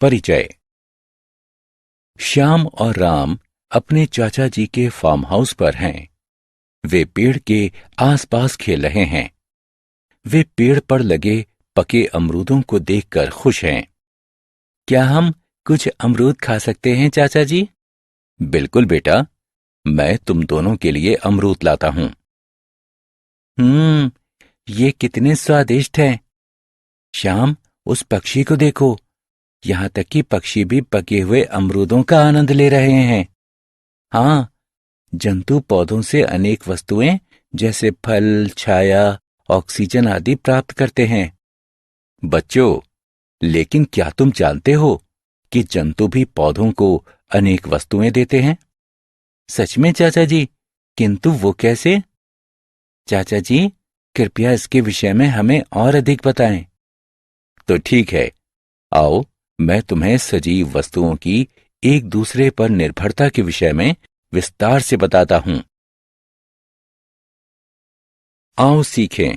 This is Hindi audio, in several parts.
परिचय। श्याम और राम अपने चाचा जी के फार्म हाउस पर हैं। वे पेड़ के आसपास खेल रहे हैं। वे पेड़ पर लगे पके अमरूदों को देखकर खुश हैं। क्या हम कुछ अमरूद खा सकते हैं चाचा जी? बिल्कुल बेटा, मैं तुम दोनों के लिए अमरूद लाता हूं। ये कितने स्वादिष्ट हैं। श्याम, उस पक्षी को देखो। यहां तक कि पक्षी भी पके हुए अमरूदों का आनंद ले रहे हैं। हाँ, जंतु पौधों से अनेक वस्तुएं जैसे फल, छाया, ऑक्सीजन आदि प्राप्त करते हैं। बच्चों, लेकिन क्या तुम जानते हो कि जंतु भी पौधों को अनेक वस्तुएं देते हैं? सच में चाचा जी, किंतु वो कैसे? चाचा जी, कृपया इसके विषय में हमें और अधिक बताएं। तो ठीक है, आओ मैं तुम्हें सजीव वस्तुओं की एक दूसरे पर निर्भरता के विषय में विस्तार से बताता हूं। आओ सीखें।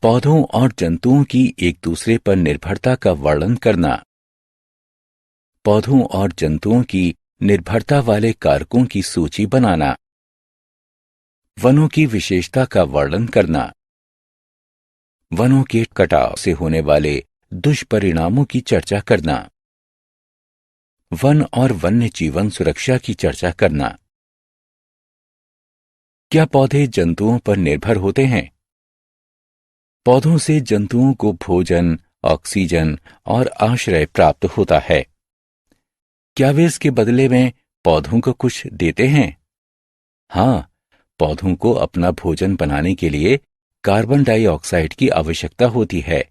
पौधों और जंतुओं की एक दूसरे पर निर्भरता का वर्णन करना। पौधों और जंतुओं की निर्भरता वाले कारकों की सूची बनाना। वनों की विशेषता का वर्णन करना। वनों के कटाव से होने वाले दुष्परिणामों की चर्चा करना। वन और वन्य जीवन सुरक्षा की चर्चा करना। क्या पौधे जंतुओं पर निर्भर होते हैं? पौधों से जंतुओं को भोजन, ऑक्सीजन और आश्रय प्राप्त होता है। क्या वे इसके बदले में पौधों को कुछ देते हैं? हाँ, पौधों को अपना भोजन बनाने के लिए कार्बन डाइऑक्साइड की आवश्यकता होती है।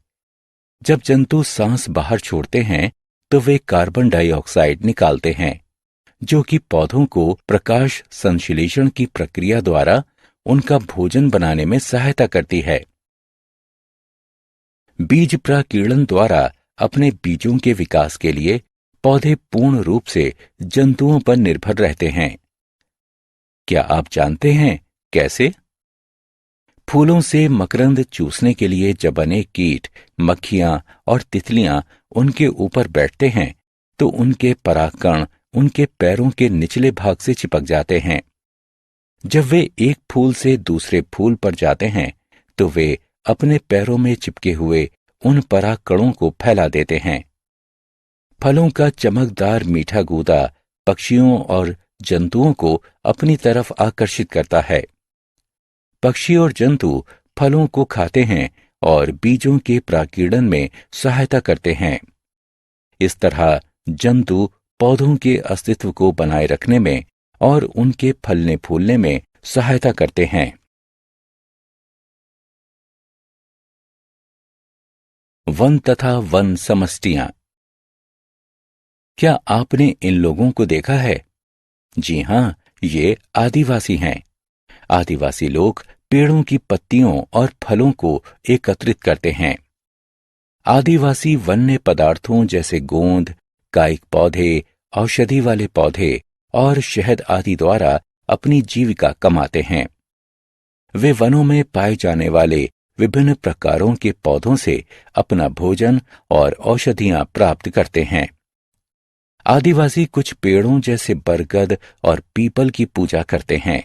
जब जंतु सांस बाहर छोड़ते हैं तो वे कार्बन डाइऑक्साइड निकालते हैं, जो कि पौधों को प्रकाश संश्लेषण की प्रक्रिया द्वारा उनका भोजन बनाने में सहायता करती है। बीज प्रकीर्णन द्वारा अपने बीजों के विकास के लिए पौधे पूर्ण रूप से जंतुओं पर निर्भर रहते हैं। क्या आप जानते हैं कैसे? फूलों से मकरंद चूसने के लिए जब अनेक कीट, मक्खियां और तितलियां उनके ऊपर बैठते हैं तो उनके परागकण उनके पैरों के निचले भाग से चिपक जाते हैं। जब वे एक फूल से दूसरे फूल पर जाते हैं तो वे अपने पैरों में चिपके हुए उन परागकणों को फैला देते हैं। फलों का चमकदार मीठा गूदा पक्षियों और जंतुओं को अपनी तरफ आकर्षित करता है। पक्षी और जंतु फलों को खाते हैं और बीजों के प्रकीर्णन में सहायता करते हैं। इस तरह जंतु पौधों के अस्तित्व को बनाए रखने में और उनके फलने फूलने में सहायता करते हैं। वन तथा वन समष्टियां। क्या आपने इन लोगों को देखा है? जी हां, ये आदिवासी हैं। आदिवासी लोग पेड़ों की पत्तियों और फलों को एकत्रित करते हैं। आदिवासी वन्य पदार्थों जैसे गोंद, कायिक पौधे, औषधि वाले पौधे और शहद आदि द्वारा अपनी जीविका कमाते हैं। वे वनों में पाए जाने वाले विभिन्न प्रकारों के पौधों से अपना भोजन और औषधियां प्राप्त करते हैं। आदिवासी कुछ पेड़ों जैसे बरगद और पीपल की पूजा करते हैं।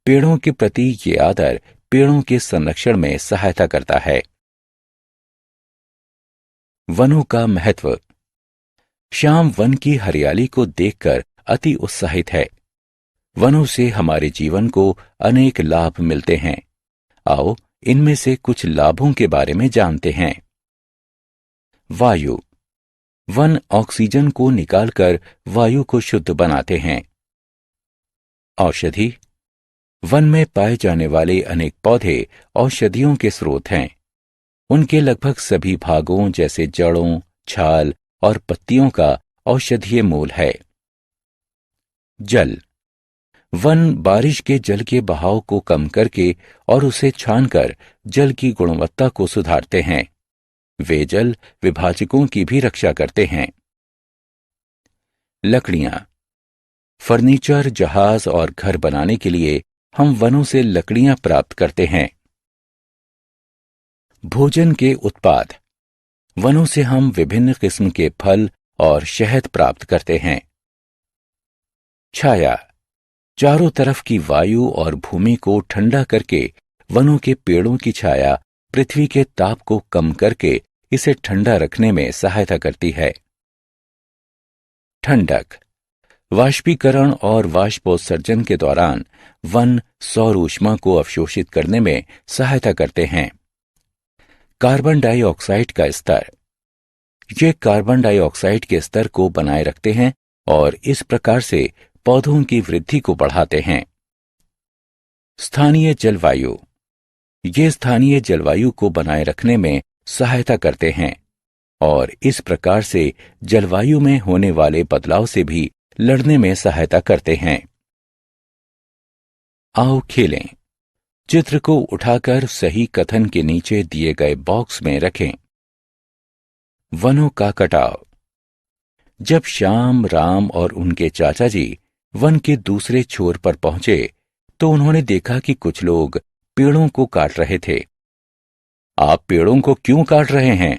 पेड़ों के प्रति ये आदर पेड़ों के संरक्षण में सहायता करता है। वनों का महत्व। श्याम वन की हरियाली को देखकर अति उत्साहित है। वनों से हमारे जीवन को अनेक लाभ मिलते हैं। आओ इनमें से कुछ लाभों के बारे में जानते हैं। वायु। वन ऑक्सीजन को निकालकर वायु को शुद्ध बनाते हैं। औषधि। वन में पाए जाने वाले अनेक पौधे औषधियों के स्रोत हैं। उनके लगभग सभी भागों जैसे जड़ों, छाल और पत्तियों का औषधीय मूल है। जल। वन बारिश के जल के बहाव को कम करके और उसे छानकर जल की गुणवत्ता को सुधारते हैं। वे जल विभाजकों की भी रक्षा करते हैं। लकड़ियां। फर्नीचर, जहाज और घर बनाने के लिए हम वनों से लकड़ियां प्राप्त करते हैं। भोजन के उत्पाद। वनों से हम विभिन्न किस्म के फल और शहद प्राप्त करते हैं। छाया, चारों तरफ की वायु और भूमि को ठंडा करके वनों के पेड़ों की छाया पृथ्वी के ताप को कम करके इसे ठंडा रखने में सहायता करती है। ठंडक, वाष्पीकरण और वाष्पोत्सर्जन के दौरान वन सौर ऊष्मा को अवशोषित करने में सहायता करते हैं। कार्बन डाइऑक्साइड का स्तर, ये कार्बन डाइऑक्साइड के स्तर को बनाए रखते हैं और इस प्रकार से पौधों की वृद्धि को बढ़ाते हैं। स्थानीय जलवायु, ये स्थानीय जलवायु को बनाए रखने में सहायता करते हैं और इस प्रकार से जलवायु में होने वाले बदलाव से भी लड़ने में सहायता करते हैं। आओ खेलें। चित्र को उठाकर सही कथन के नीचे दिए गए बॉक्स में रखें। वनों का कटाव। जब श्याम, राम और उनके चाचा जी वन के दूसरे छोर पर पहुंचे तो उन्होंने देखा कि कुछ लोग पेड़ों को काट रहे थे। आप पेड़ों को क्यों काट रहे हैं?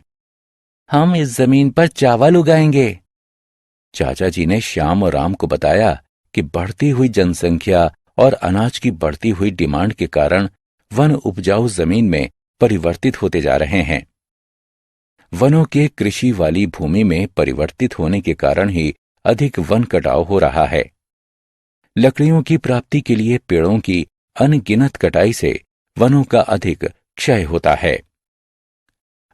हम इस जमीन पर चावल उगाएंगे। चाचा जी ने श्याम और राम को बताया कि बढ़ती हुई जनसंख्या और अनाज की बढ़ती हुई डिमांड के कारण वन उपजाऊ जमीन में परिवर्तित होते जा रहे हैं। वनों के कृषि वाली भूमि में परिवर्तित होने के कारण ही अधिक वन कटाव हो रहा है। लकड़ियों की प्राप्ति के लिए पेड़ों की अनगिनत कटाई से वनों का अधिक क्षय होता है।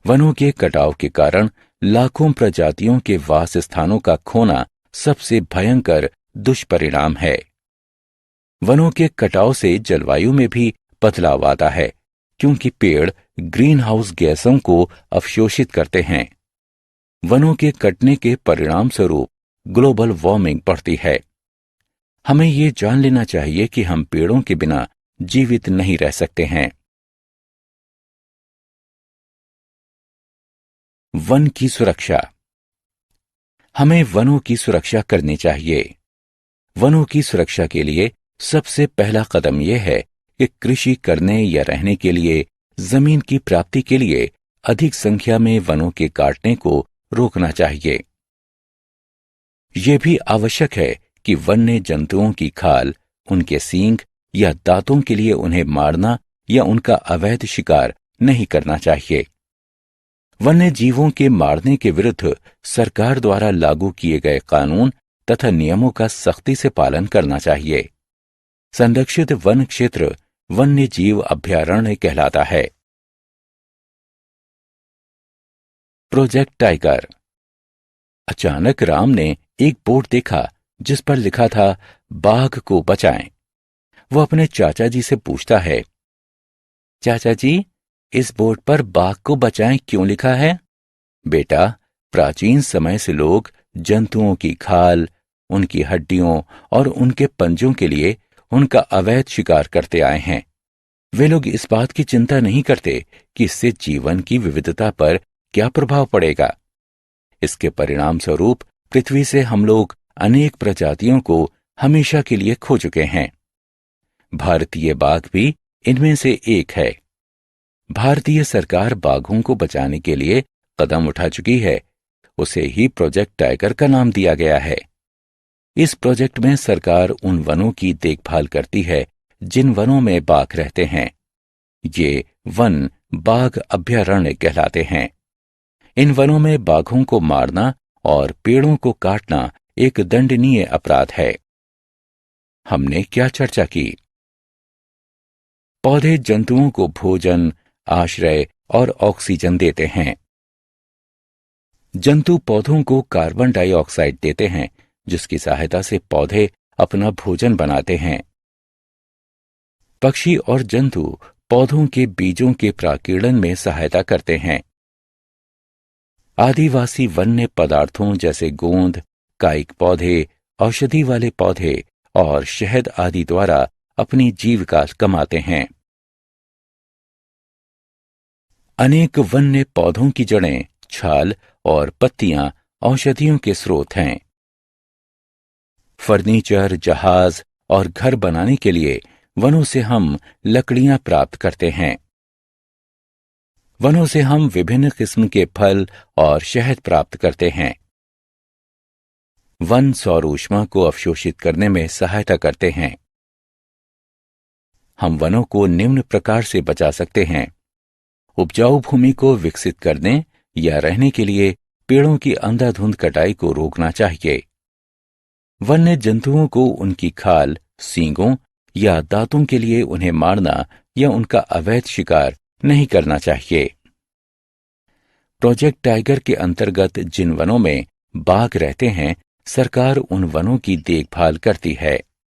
वनों के कटाव के कारण लाखों प्रजातियों के वास स्थानों का खोना सबसे भयंकर दुष्परिणाम है। वनों के कटाव से जलवायु में भी बदलाव आता है क्योंकि पेड़ ग्रीन हाउस गैसों को अवशोषित करते हैं। वनों के कटने के परिणाम स्वरूप ग्लोबल वार्मिंग बढ़ती है। हमें ये जान लेना चाहिए कि हम पेड़ों के बिना जीवित नहीं रह सकते हैं। वन की सुरक्षा। हमें वनों की सुरक्षा करनी चाहिए। वनों की सुरक्षा के लिए सबसे पहला कदम यह है कि कृषि करने या रहने के लिए जमीन की प्राप्ति के लिए अधिक संख्या में वनों के काटने को रोकना चाहिए। यह भी आवश्यक है कि वन्य जंतुओं की खाल, उनके सींग या दांतों के लिए उन्हें मारना या उनका अवैध शिकार नहीं करना चाहिए। वन्य जीवों के मारने के विरुद्ध सरकार द्वारा लागू किए गए कानून तथा नियमों का सख्ती से पालन करना चाहिए। संरक्षित वन क्षेत्र वन्य जीव अभयारण्य कहलाता है। Project tiger. अचानक राम ने एक बोर्ड देखा जिस पर लिखा था बाघ को बचाएं। वो अपने चाचा जी से पूछता है, चाचा जी, इस बोर्ड पर बाघ को बचाएं क्यों लिखा है? बेटा, प्राचीन समय से लोग जंतुओं की खाल, उनकी हड्डियों और उनके पंजों के लिए उनका अवैध शिकार करते आए हैं। वे लोग इस बात की चिंता नहीं करते कि इससे जीवन की विविधता पर क्या प्रभाव पड़ेगा। इसके परिणाम स्वरूप पृथ्वी से हम लोग अनेक प्रजातियों को हमेशा के लिए खो चुके हैं। भारतीय बाघ भी इनमें से एक है। भारतीय सरकार बाघों को बचाने के लिए कदम उठा चुकी है। उसे ही प्रोजेक्ट टाइगर का नाम दिया गया है। इस प्रोजेक्ट में सरकार उन वनों की देखभाल करती है जिन वनों में बाघ रहते हैं। ये वन बाघ अभयारण्य कहलाते हैं। इन वनों में बाघों को मारना और पेड़ों को काटना एक दंडनीय अपराध है। हमने क्या चर्चा की? पौधे जंतुओं को भोजन, आश्रय और ऑक्सीजन देते हैं। जंतु पौधों को कार्बन डाइऑक्साइड देते हैं जिसकी सहायता से पौधे अपना भोजन बनाते हैं। पक्षी और जंतु पौधों के बीजों के प्राकीर्णन में सहायता करते हैं। आदिवासी वन्य पदार्थों जैसे गोंद, कायिक पौधे, औषधि वाले पौधे और शहद आदि द्वारा अपनी जीविका कमाते हैं। अनेक वन्य पौधों की जड़ें, छाल और पत्तियां औषधियों के स्रोत हैं। फर्नीचर, जहाज और घर बनाने के लिए वनों से हम लकड़ियां प्राप्त करते हैं। वनों से हम विभिन्न किस्म के फल और शहद प्राप्त करते हैं। वन सौर ऊष्मा को अवशोषित करने में सहायता करते हैं। हम वनों को निम्न प्रकार से बचा सकते हैं। उपजाऊ भूमि को विकसित करने या रहने के लिए पेड़ों की अंधाधुंध कटाई को रोकना चाहिए। वन्य जंतुओं को उनकी खाल, सींगों या दांतों के लिए उन्हें मारना या उनका अवैध शिकार नहीं करना चाहिए। प्रोजेक्ट टाइगर के अंतर्गत जिन वनों में बाघ रहते हैं, सरकार उन वनों की देखभाल करती है।